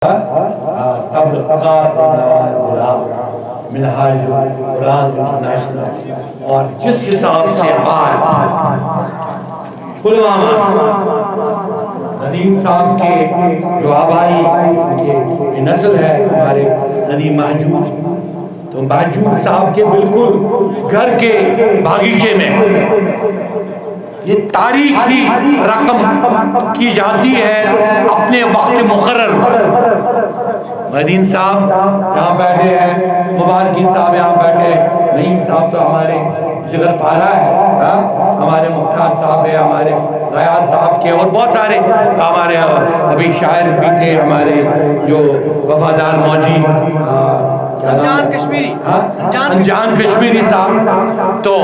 طبقات منہاج قرآن انٹرنیشنل، اور جس حساب سے آج پلوامہ ندیم صاحب کے جو آبائی کی نسل ہے ہمارے ندیم مہجور، تو مہجور صاحب کے بالکل گھر کے باغیچے میں یہ تاریخی رقم کی جاتی ہے اپنے وقت مقرر پر۔ مہدین صاحب یہاں بیٹھے ہیں، مبارکی صاحب یہاں بیٹھے ہیں، نعیم صاحب تو ہمارے جگر پارا ہے، ہمارے مختار صاحب ہے، ہمارے غیاث صاحب کے، اور بہت سارے ہمارے ابھی شاعر بھی تھے ہمارے جو وفادار موجی انجان کشمیری، انجان کشمیری صاحب۔ تو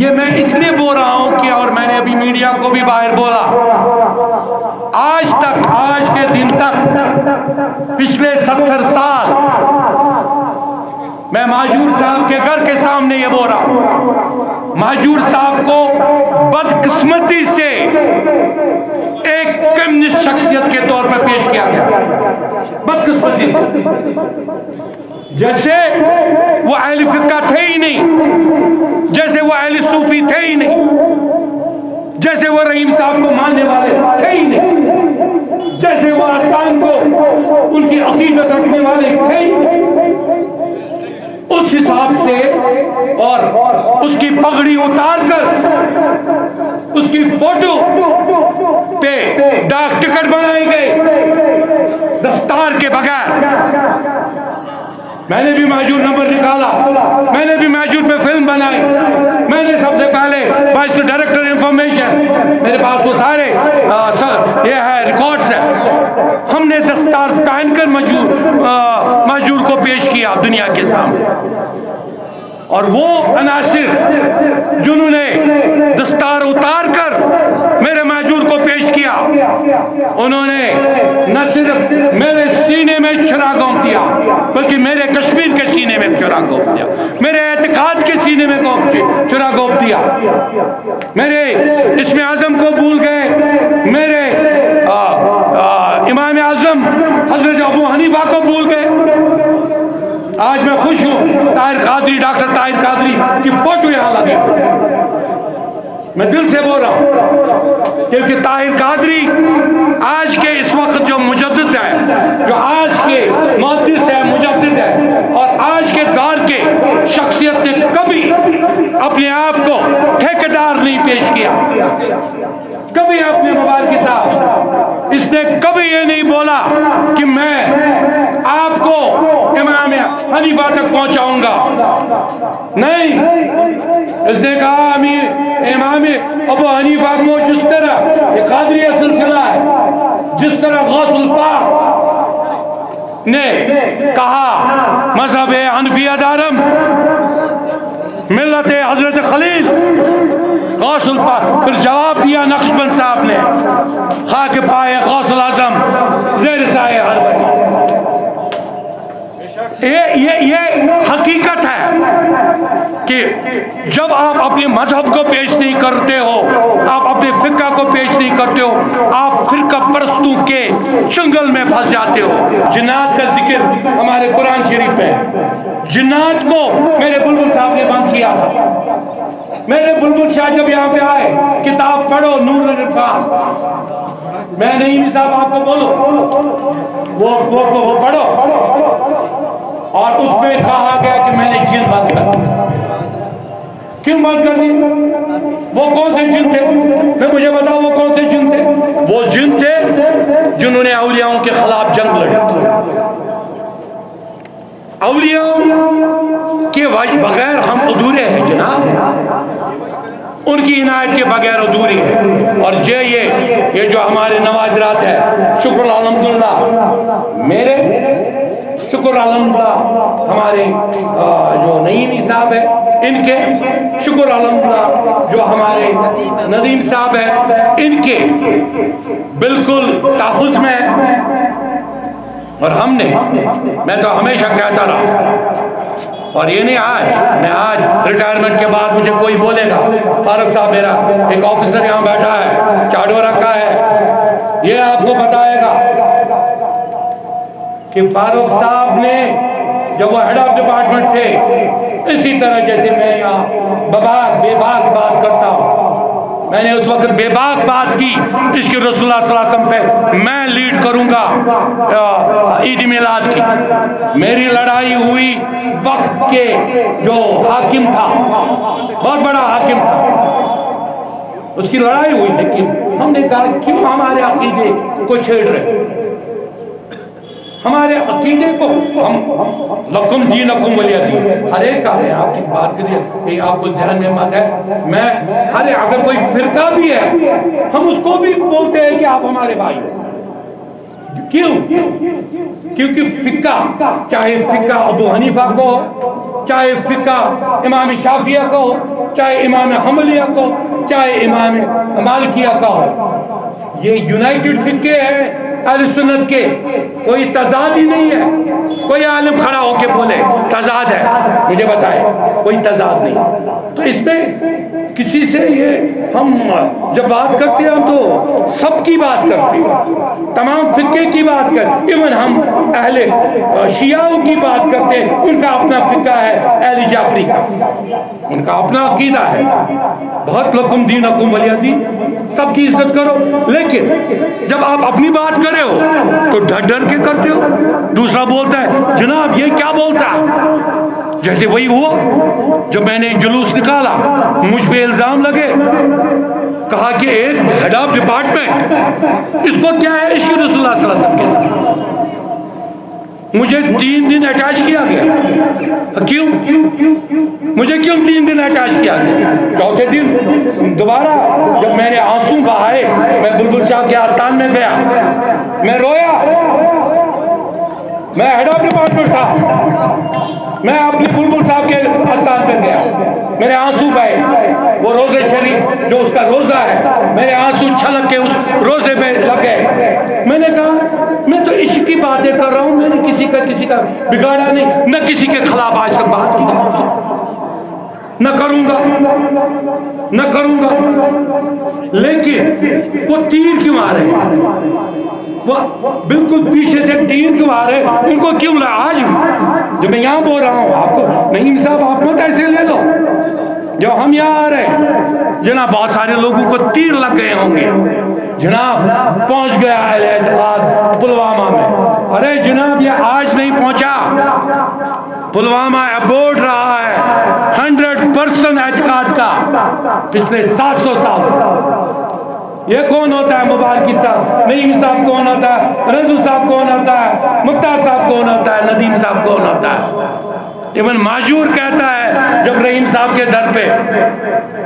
یہ میں اس لیے بول رہا ہوں کہ، اور میں نے ابھی میڈیا کو بھی باہر بولا، آج تک، آج کے دن تک پچھلے 70 سال میں مہجور صاحب کے گھر کے سامنے یہ بول رہا ہوں، مہجور صاحب کو بدقسمتی سے ایک کمیونسٹ شخصیت کے طور پر پیش کیا گیا، بدقسمتی سے، جیسے وہ اہل فقہ تھے ہی نہیں، جیسے وہ اہل صوفی تھے ہی نہیں، جیسے وہ رحیم صاحب کو ماننے والے تھے ہی نہیں، جیسے وہ آستان کو ان کی عقیدت رکھنے والے تھے ہی نہیں۔ اس حساب سے اور اس کی پگڑی اتار کر اس کی فوٹو پہ ڈاک ٹکٹ بنائے گئے دستار کے بغیر۔ میں نے بھی مہجور نمبر نکالا، میں نے بھی مہجور پہ فلم بنائی، میں نے سب سے پہلے وائس ڈائریکٹر انفارمیشن، میرے پاس وہ سارے یہ ہے ریکارڈز ہیں، ہم نے دستار پہن کر مہجور کو پیش کیا دنیا کے سامنے۔ اور وہ عناصر جنہوں نے دستار اتار کر میرے مہجور کو پیش کیا، انہوں نے نہ صرف میرے سینے میں چراغ گھونپ دیا، بلکہ میرے کشمیر کے سینے میں چراغ گھونپ دیا، میرے اعتقاد کے سینے میں چراغ گھونپ دیا، میرے اسم اعظم کو بھول گئے، میرے امام اعظم حضرت ابو حنیفہ کو بھول گئے۔ آج میں خوش ہوں، طاہر قادری، ڈاکٹر طاہر قادری کی فوٹو یہاں لگی، میں دل سے بول رہا ہوں، کیونکہ طاہر قادری آج کے اس وقت جو مجدد ہے، جو آج کے محدث ہے، مجدد ہے، اور آج کے دور کے شخصیت نے کبھی اپنے آپ کو ٹھیکیدار نہیں پیش کیا، کبھی اپنے مبارکی صاحب، اس نے کبھی یہ نہیں بولا کہ میں آپ کو امام حنیفہ تک پہنچاؤں گا، نہیں، اس نے کہا امام ابو حنیفہ کو جس طرح یہ قادری سلسلہ ہے، جس طرح غوث الپاک نے کہا مذہب حنفیہ دارم، ملت حضرت خلیل، غوث الپاک، پھر جواب دیا نقشبند صاحب نے، خاک پائے غوث الاعظم زیر سایہ ہر ولی۔ یہ حقیقت ہے کہ جب آپ اپنے مذہب کو پیش نہیں کرتے ہو، آپ اپنے فقہ کو پیش نہیں کرتے ہو، آپ فرقہ پرستوں کے چنگل میں پھنس جاتے ہو۔ جنات کا ذکر ہمارے قرآن شریف پہ ہے، جنات کو میرے بلبل صاحب نے بند کیا تھا۔ میرے بلبل شاہ جب یہاں پہ آئے، کتاب پڑھو نور العرفان، میں نہیں صاحب آپ کو بولو وہ پڑھو، اور اس میں کہا گیا کہ میں نے جن بند کر دی۔ کیوں بند کر دی؟ وہ کون سے جن تھے؟ میں مجھے بتاؤ وہ کون سے جن تھے؟ وہ جن تھے جنہوں نے اولیاؤں کے خلاف جنگ لڑی تھی۔ اولیاؤں کے بغیر ہم ادھورے ہیں جناب، ان کی عنایت کے بغیر ادھوری ہے۔ اور یہ جو ہمارے نوادرات ہے، شکر الحمدللہ، میرے شکر الحمدللہ، ہمارے جو نعیمی صاحب ہے ان کے، شکر الحمدللہ جو ہمارے ندیم صاحب ہے ان کے بالکل تحفظ میں ہے۔ اور ہم نے، میں تو ہمیشہ کہتا رہا، اور یہ نہیں آج ریٹائرمنٹ کے بعد مجھے کوئی بولے گا، فاروق صاحب میرا ایک آفیسر یہاں بیٹھا ہے، چاڈورہ کا ہے، یہ آپ کو بتائے گا کہ فاروق صاحب نے جب وہ ہیڈ آف ڈپارٹمنٹ تھے، اسی طرح جیسے میں یہاں بے باک بات کرتا ہوں، میں نے اس وقت بے باک بات کی اس کے رسول اللہ صلی اللہ علیہ وسلم پہ میں لیڈ کروں گا عید میلاد کی. میری لڑائی ہوئی وقت کے جو حاکم تھا، بہت بڑا حاکم تھا، اس کی لڑائی ہوئی، لیکن ہم نے کہا کیوں ہمارے عقیدے کو چھیڑ رہے، ہمارے عقیدے کو ہم لکم دینکم ولی دین. ہر ایک کا ہے، آپ کی بات کریے کہ آپ کو ذہن میں مت ہے، میں اگر کوئی فرقہ بھی ہے ہم اس کو بھی بولتے ہیں کہ آپ ہمارے بھائی ہو. کیوں؟ کیونکہ فقہ، چاہے فقہ ابو حنیفہ کو ہو، چاہے فقہ امام شافعیہ کو ہو، چاہے امام حنبلیہ کو، چاہے امام مالکیہ کا ہو، یہ یونائٹڈ فقہ ہے اہل سنت کے. کوئی تضاد ہی نہیں ہے. کوئی عالم کھڑا ہو کے بولے تضاد ہے، مجھے بتائے، کوئی تضاد نہیں. تو اس میں کسی سے یہ ہم جب بات کرتے ہیں ہم تو سب کی بات کرتے ہیں، تمام فقہ کی بات کرتے، ایون ہم اہل شیعوں کی بات کرتے ہیں، ان کا اپنا فقہ ہے، اہل جعفری کا ان کا اپنا عقیدہ ہے. بہت لکم دینکم ولی دین، سب کی عزت کرو. لیکن جب آپ اپنی بات کرے ہو تو ڈر ڈر کے کرتے ہو. دوسرا بولتا ہے جناب یہ کیا بولتا ہے، جیسے وہی ہوا جب میں نے جلوس نکالا، مجھ پہ الزام لگے، کہا کہ ایک ہیڈ آف ڈپارٹمنٹ اس کو کیا ہے عشق رسول اللہ صلی اللہ علیہ وسلم کے ساتھ. مجھے 3 دن اٹیچ کیا گیا. کیوں مجھے 3 دن اٹیچ کیا گیا؟ چوتھے دن دوبارہ جب میں نے آنسو بہائے، میں بلبل صاحب کے آستان میں گیا، میں رویا. میں ہیڈ آف ڈپارٹمنٹ تھا، میں اپنے بلبل صاحب کے آستان پہ گیا، میرے آنسو بہے. وہ روزے شریف جو اس کا روزہ ہے، میرے آنسو چھلک کے اس روزے پہ لگے. میں نے کہا میں تو عشق کی باتیں کر رہا ہوں، میں نے کسی کا بگاڑا نہیں، نہ کسی کے خلاف آج تک بات کی، نہ کروں گا. لیکن وہ تیر کیوں آ رہے ہیں، وہ بالکل پیچھے سے تیر کیوں آ رہے ہیں، ان کو کیوں آج جو میں یہاں بول رہا ہوں آپ کو، نہیں صاحب آپ مت ایسے لے لو. جب ہم یہاں آ رہے ہیں جناب بہت سارے لوگوں کو تیر لگ گئے ہوں گے، جناب پہنچ گیا اہل اعتقاد پلوامہ میں. ارے جناب یہ آج نہیں پہنچا، پلوامہ ابورڈ رہا ہے 100% اعتقاد کا پچھلے 700 سال سے. یہ کون ہوتا ہے مبارکی صاحب، نعیم صاحب کون ہوتا ہے، رضو صاحب کون ہوتا ہے، مختار صاحب کون ہوتا ہے، ندیم صاحب کون ہوتا ہے. ایون ماجور کہتا ہے جب رحیم صاحب کے در پہ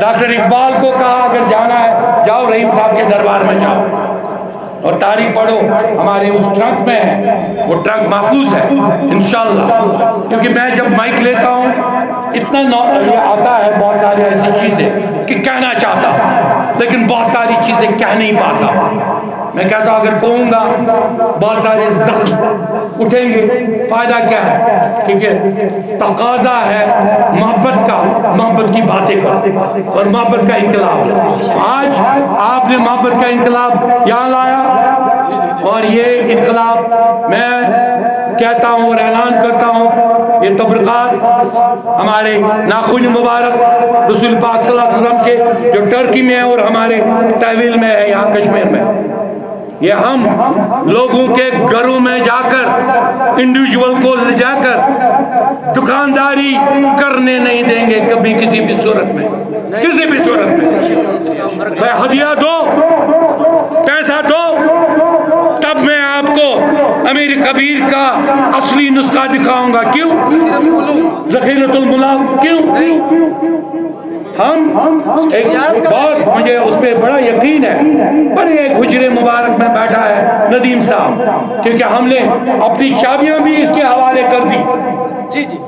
ڈاکٹر اقبال کو کہا اگر جانا ہے جاؤ رحیم صاحب کے دربار میں جاؤ اور تاریخ پڑھو، ہمارے اس ٹرنک میں ہے، وہ ٹرنک محفوظ ہے انشاءاللہ. کیونکہ میں جب مائک لیتا ہوں اتنا یہ آتا ہے بہت ساری ایسی چیزیں کہ کہنا چاہتا ہوں لیکن بہت ساری چیزیں کہہ نہیں پاتا. میں کہتا ہوں اگر کہوں گا بہت سارے زخم اٹھیں گے، فائدہ کیا ہے، کیونکہ تقاضا ہے محبت کا، محبت کی باتیں کرو اور محبت کا انقلاب. آج آپ نے محبت کا انقلاب یہاں لایا اور یہ انقلاب میں کہتا ہوں اور اعلان کرتا ہوں، یہ تبرکات ہمارے ناخن مبارک رسول پاک صلی اللہ علیہ وسلم کے جو ٹرکی میں ہے اور ہمارے تحویل میں ہے یہاں کشمیر میں، یہ ہم لوگوں کے گھروں میں جا کر انڈیویجول کو لے جا کر دکانداری کرنے نہیں دیں گے کبھی، کسی بھی صورت میں، کسی بھی صورت میں. میں ہدیہ دو، پیسہ دو، تب میں آپ کو امیر کبیر کا اصلی نسخہ دکھاؤں گا. کیوں ذخیرۃ الملاک، کیوں ہم بہت مجھے اس پہ بڑا یقین ہے. بڑے ایک حجرے مبارک میں بیٹھا ہے ندیم صاحب، کیونکہ ہم نے اپنی چابیاں بھی اس کے حوالے کر دی.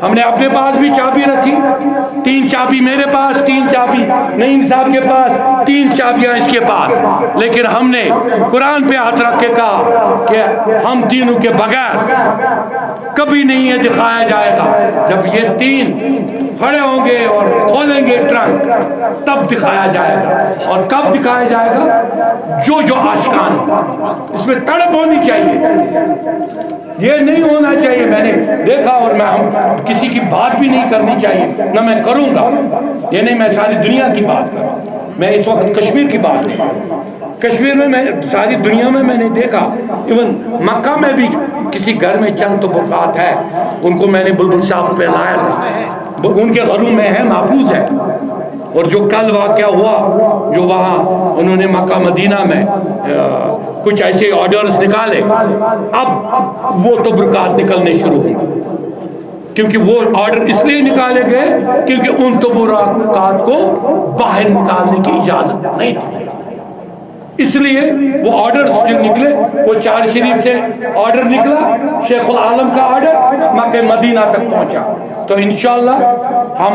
ہم نے اپنے پاس بھی چابی رکھی، 3 چابی میرے پاس، 3 چابی نعیم صاحب کے پاس، 3 چابیاں اس کے پاس. لیکن ہم نے قرآن پہ ہاتھ رکھ کے کہا کہ ہم تینوں کے بغیر کبھی نہیں یہ دکھایا جائے گا. جب یہ 3 کھڑے ہوں گے اور کھولیں گے ٹرنک، تب دکھایا جائے گا. اور کب دکھایا جائے گا؟ جو عاشقان ہے. اس میں تڑپ ہونی چاہیے، یہ نہیں ہونا چاہیے میں نے دیکھا اور میں کسی کی بات بھی نہیں کرنی چاہیے، نہ میں کروں گا. یہ نہیں میں ساری دنیا کی بات کروں، میں اس وقت کشمیر کی بات کروں. کشمیر میں ساری دنیا میں نے دیکھا، ایون مکہ میں بھی کسی گھر میں چند تو برقعات ہے، ان کو میں نے بلبل صاحب پہ لایا تھا، ان کے گھروں میں ہے، محفوظ ہے. اور جو کل واقعہ ہوا، جو وہاں انہوں نے مکہ مدینہ میں کچھ ایسے آرڈرز نکالے، اب وہ تبرکات نکلنے شروع ہوں گے، کیونکہ وہ آرڈر اس لیے نکالے گئے کیونکہ ان تبرکات کو باہر نکالنے کی اجازت نہیں تھی. اس لیے وہ آرڈر جو نکلے، وہ چار شریف سے آرڈر نکلا، شیخ العالم کا آرڈر مکہ مدینہ تک پہنچا. تو انشاءاللہ ہم